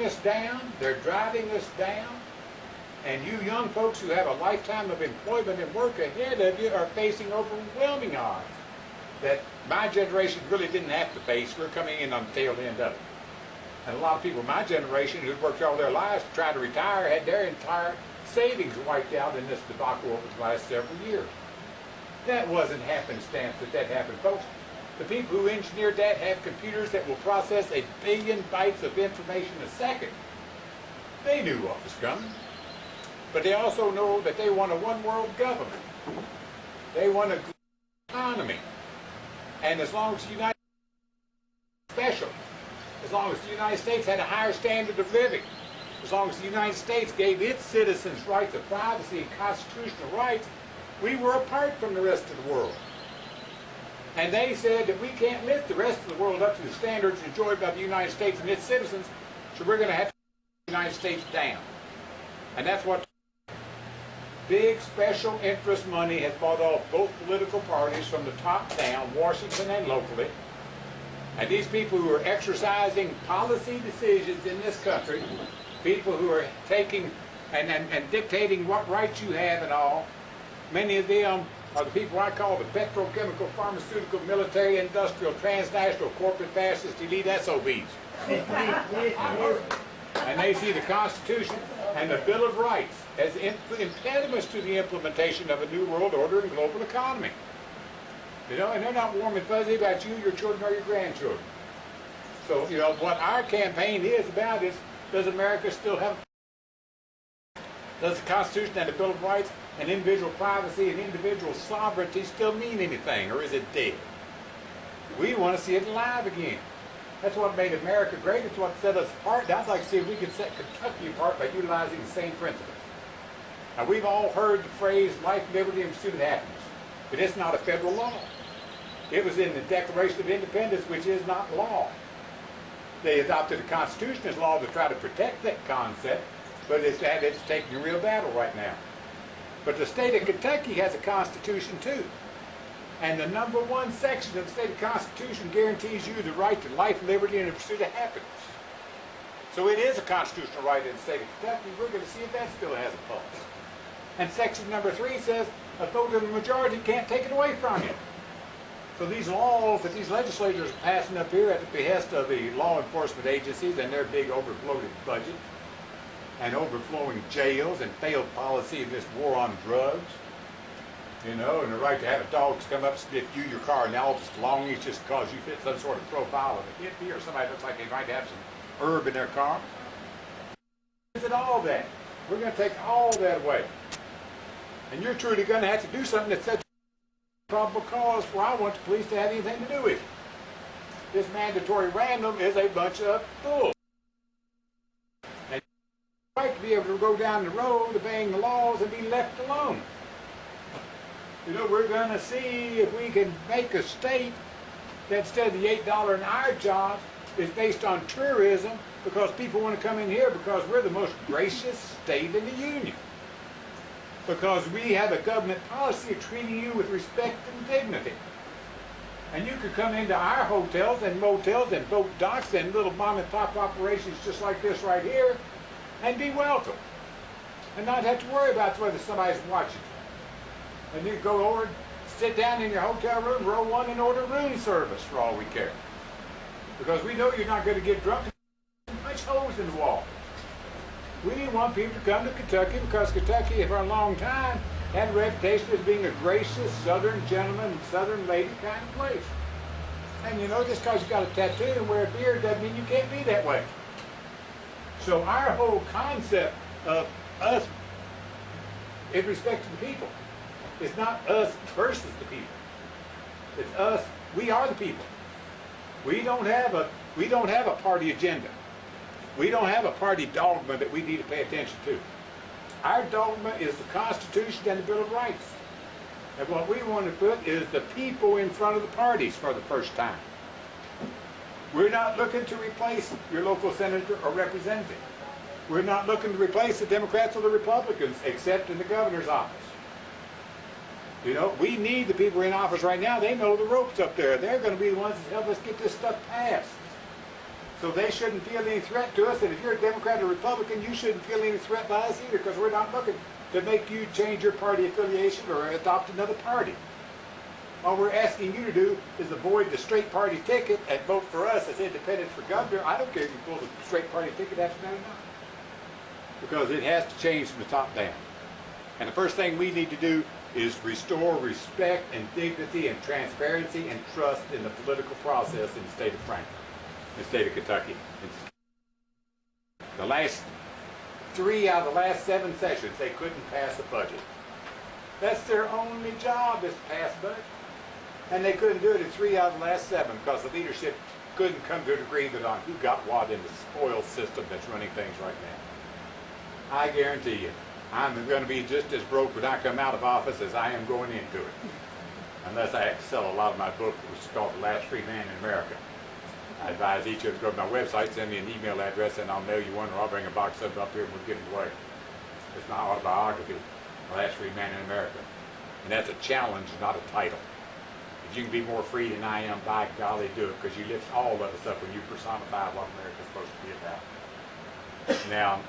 us down, they're driving us down, and you young folks who have a lifetime of employment and work ahead of you are facing overwhelming odds that my generation really didn't have to face. We're coming in on the tail end of it. And a lot of people in my generation who've worked all their lives to try to retire had their entire savings wiped out in this debacle over the last several years. That wasn't happenstance that happened, folks. The people who engineered that have computers that will process 1 billion bytes of information a second. They knew what was coming. But they also know that they want a one-world government. They want a global economy. And as long as the United States special, as long as the United States had a higher standard of living, as long as the United States gave its citizens rights of privacy and constitutional rights, we were apart from the rest of the world. And they said that we can't lift the rest of the world up to the standards enjoyed by the United States and its citizens, so we're going to have to put the United States down. And that's what big special interest money has bought off both political parties from the top down, Washington and locally. And these people who are exercising policy decisions in this country, people who are taking and dictating what rights you have and all, many of them are the people I call the petrochemical, pharmaceutical, military, industrial, transnational, corporate, fascist, elite SOBs. And they see the Constitution and the Bill of Rights as impediments to the implementation of a new world order and global economy. You know, and they're not warm and fuzzy about you, your children, or your grandchildren. So, you know, what our campaign is about is, does America still have, does the Constitution and the Bill of Rights and individual privacy and individual sovereignty still mean anything, or is it dead? We want to see it alive again. That's what made America great. It's what set us apart. I'd like to see if we could set Kentucky apart by utilizing the same principles. Now, we've all heard the phrase life, liberty, and pursuit of happiness, but it's not a federal law. It was in the Declaration of Independence, which is not law. They adopted the Constitution as law to try to protect that concept, but it's taking a real battle right now. But the state of Kentucky has a Constitution too. And the number 1 section of the state Constitution guarantees you the right to life, liberty, and the pursuit of happiness. So it is a constitutional right in the state of Kentucky. We're going to see if that still has a pulse. And section number 3 says a vote of the majority can't take it away from you. So these laws that these legislators are passing up here at the behest of the law enforcement agencies and their big overbloated budgets and overflowing jails and failed policy of this war on drugs, you know, and the right to have a dog come up and sniff you, your car, and all just belongings just because you fit some sort of profile of a hippie or somebody looks like they might have some herb in their car. Is it all that? We're going to take all that away. And you're truly going to have to do something that sets probable cause for I want the police to have anything to do with it. This mandatory random is a bunch of bull. And you right to be able to go down the road obeying the laws and be left alone. You know, we're going to see if we can make a state that instead of the $8 an hour jobs is based on tourism because people want to come in here because we're the most gracious state in the Union. Because we have a government policy of treating you with respect and dignity. And you could come into our hotels and motels and boat docks and little mom and pop operations just like this right here and be welcome. And not have to worry about whether somebody's watching. And you go over, sit down in your hotel room, row 1 and order room service for all we care. Because we know you're not going to get drunk and punch holes in the wall. We want people to come to Kentucky because Kentucky, for a long time, had a reputation as being a gracious southern gentleman and southern lady kind of place. And you know, just because you got a tattoo and wear a beard doesn't mean you can't be that way. So our whole concept of us in respect to the people is not us versus the people. It's us, we are the people. We don't have a party agenda. We don't have a party dogma that we need to pay attention to. Our dogma is the Constitution and the Bill of Rights. And what we want to put is the people in front of the parties for the first time. We're not looking to replace your local senator or representative. We're not looking to replace the Democrats or the Republicans, except in the governor's office. You know, we need the people in office right now. They know the ropes up there. They're going to be the ones that help us get this stuff passed. So they shouldn't feel any threat to us, and if you're a Democrat or Republican, you shouldn't feel any threat by us either, because we're not looking to make you change your party affiliation or adopt another party. All we're asking you to do is avoid the straight party ticket and vote for us as independents for governor. I don't care if you pull the straight party ticket after that or not, because it has to change from the top down. And the first thing we need to do is restore respect and dignity and transparency and trust in the political process in the state of Franklin, in the state of Kentucky. The last 3 out of the last 7 sessions, they couldn't pass a budget. That's their only job, is to pass a budget. And they couldn't do it in 3 out of the last 7 because the leadership couldn't come to an agreement on who got what in the spoiled system that's running things right now. I guarantee you, I'm going to be just as broke when I come out of office as I am going into it. Unless I have to sell a lot of my book, which is called The Last Free Man in America. I advise each of you to go to my website, send me an email address, and I'll mail you one, or I'll bring a box of it up here and we'll give it away. It's my autobiography, The Last Free Man in America. And that's a challenge, not a title. If you can be more free than I am, by golly, do it, because you lift all of us up when you personify what America's supposed to be about. Now,